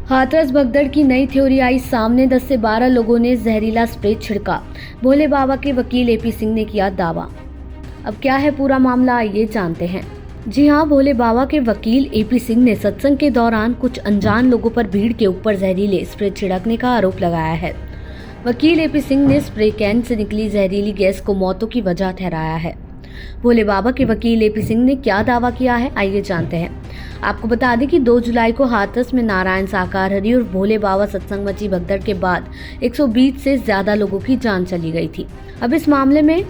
हाथरस भगदड़ की नई थ्योरी आई सामने। 10 से 12 लोगों ने जहरीला स्प्रे छिड़का। भोले बाबा के वकील एपी सिंह ने किया दावा। अब क्या है पूरा मामला, आइए जानते हैं। जी हां, भोले बाबा के वकील एपी सिंह ने सत्संग के दौरान कुछ अनजान लोगों पर भीड़ के ऊपर जहरीले स्प्रे छिड़कने का आरोप लगाया है। वकील एपी सिंह ने स्प्रे कैन से निकली जहरीली गैस को मौतों की वजह ठहराया है। भोले बाबा के वकील एपी सिंह ने क्या दावा किया है, आइए जानते हैं। आपको बता दें कि 2 जुलाई को हाथरस में नारायण साकार हरि और भोले बाबा सत्संग मची भगदड़ के बाद 120 से ज्यादा लोगों की जान चली गई थी। अब इस मामले में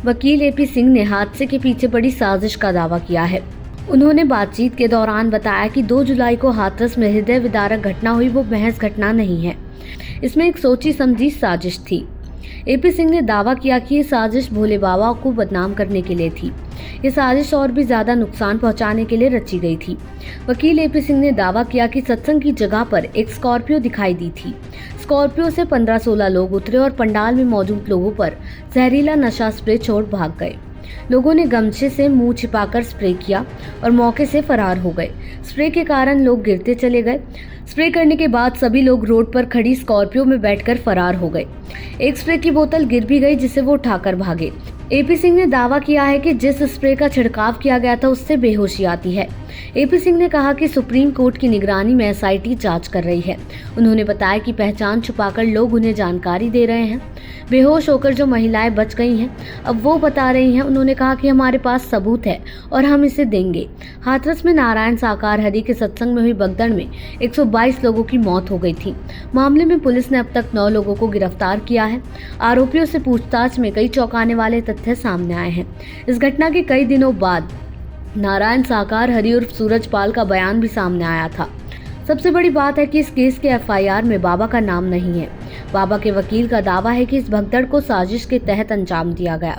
वकील एपी सिंह ने हादसे के पीछे बड़ी साजिश का दावा किया है। उन्होंने बातचीत के दौरान बताया कि 2 जुलाई को हाथरस में हृदय विदारक घटना हुई, वो महज घटना नहीं है, इसमें एक सोची समझी साजिश थी। एपी सिंह ने दावा किया कि ये साजिश भोले बाबा को बदनाम करने के लिए थी। ये साजिश और भी ज्यादा नुकसान पहुंचाने के लिए रची गई थी। वकील एपी सिंह ने दावा किया कि सत्संग की जगह पर एक स्कॉर्पियो दिखाई दी थी। स्कॉर्पियो से 15-16 लोग उतरे और पंडाल में मौजूद लोगों पर जहरीला नशा स्प्रे छोड़ भाग गए। लोगों ने गमछे से मुंह छिपाकर स्प्रे किया और मौके से फरार हो गए। स्प्रे के कारण लोग गिरते चले गए। स्प्रे करने के बाद सभी लोग रोड पर खड़ी स्कॉर्पियो में बैठकर फरार हो गए। एक स्प्रे की बोतल गिर भी गई, जिसे वो उठाकर भागे। एपी सिंह ने दावा किया है कि जिस स्प्रे का छिड़काव किया गया था उससे बेहोशी आती है। एपी सिंह ने कहा कि सुप्रीम कोर्ट की निगरानी में एसआईटी जांच कर रही है। उन्होंने बताया कि पहचान छुपाकर लोग उन्हें जानकारी दे रहे हैं। बेहोश होकर जो महिलाएं बच गई हैं, अब वो बता रही हैं। उन्होंने कहा कि हमारे पास सबूत है और हम इसे देंगे। हाथरस में नारायण साकार हरि के सत्संग में हुई भगदड़ में 122 लोगों की मौत हो गई थी। मामले में पुलिस ने अब तक 9 लोगों को गिरफ्तार किया है। आरोपियों से पूछताछ में कई चौंकाने वाले तथ्य सामने आए हैं। इस घटना के कई दिनों बाद नारायण साकार हरि और सूरजपाल का बयान भी सामने आया था। सबसे बड़ी बात है कि इस केस के एफआईआर में बाबा का नाम नहीं है। बाबा के वकील का दावा है कि इस भगदड़ को साजिश के तहत अंजाम दिया गया।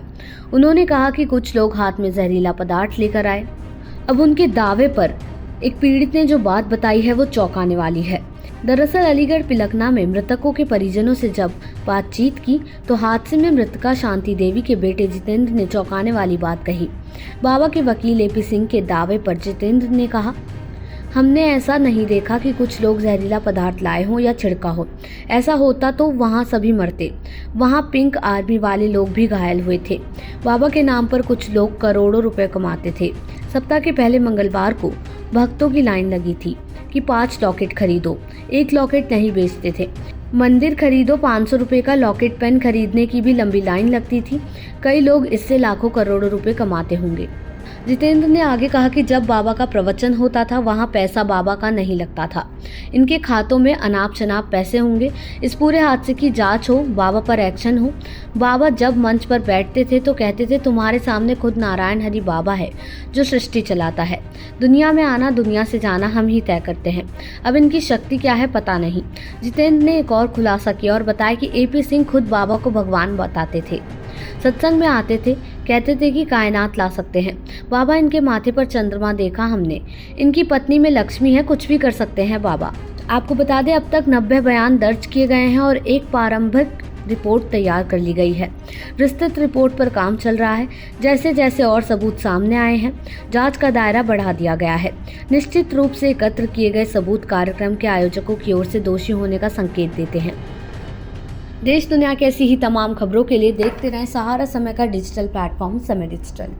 उन्होंने कहा कि कुछ लोग हाथ में जहरीला पदार्थ लेकर आए। अब उनके दावे पर एक पीड़ित ने जो बात बताई है वो चौंकाने वाली है। दरअसल अलीगढ़ पिलखना में मृतकों के परिजनों से जब बातचीत की तो हादसे में मृतका शांति देवी के बेटे जितेंद्र ने चौंकाने वाली बात कही। बाबा के वकील एपी सिंह के दावे पर जितेंद्र ने कहा, हमने ऐसा नहीं देखा कि कुछ लोग जहरीला पदार्थ लाए हों या छिड़का हो। ऐसा होता तो वहाँ सभी मरते। वहाँ पिंक आर्मी वाले लोग भी घायल हुए थे। बाबा के नाम पर कुछ लोग करोड़ों रुपए कमाते थे। सप्ताह के पहले मंगलवार को भक्तों की लाइन लगी थी कि 5 लॉकेट खरीदो। 1 लॉकेट नहीं बेचते थे। मंदिर खरीदो 500 रुपए का लॉकेट पेन खरीदने की भी लंबी लाइन लगती थी। कई लोग इससे लाखों करोड़ों रुपए कमाते होंगे। जितेंद्र ने आगे कहा कि जब बाबा का प्रवचन होता था वहाँ पैसा बाबा का नहीं लगता था। इनके खातों में अनाप शनाप पैसे होंगे। इस पूरे हादसे की जांच हो, बाबा पर एक्शन हो। बाबा जब मंच पर बैठते थे तो कहते थे, तुम्हारे सामने खुद नारायण हरि बाबा है जो सृष्टि चलाता है। दुनिया में आना दुनिया से जाना हम ही तय करते हैं। अब इनकी शक्ति क्या है पता नहीं। जितेंद्र ने एक और खुलासा किया और बताया कि एपी सिंह खुद बाबा को भगवान बताते थे। सत्संग में आते थे, कहते थे कि कायनात ला सकते हैं। बाबा, इनके माथे पर चंद्रमा देखा हमने। इनकी पत्नी में लक्ष्मी है, कुछ भी कर सकते हैं बाबा। आपको बता दें अब तक 90 बयान दर्ज किए गए हैं और एक प्रारंभिक रिपोर्ट तैयार कर ली गई है। विस्तृत रिपोर्ट पर काम चल रहा है। जैसे जैसे और सबूत सामने आए हैं, जांच का दायरा बढ़ा दिया गया है। निश्चित रूप से एकत्र किए गए सबूत कार्यक्रम के आयोजकों की ओर से दोषी होने का संकेत देते हैं। देश दुनिया की ऐसी ही तमाम खबरों के लिए देखते रहें सहारा समय का डिजिटल प्लेटफॉर्म समय डिजिटल।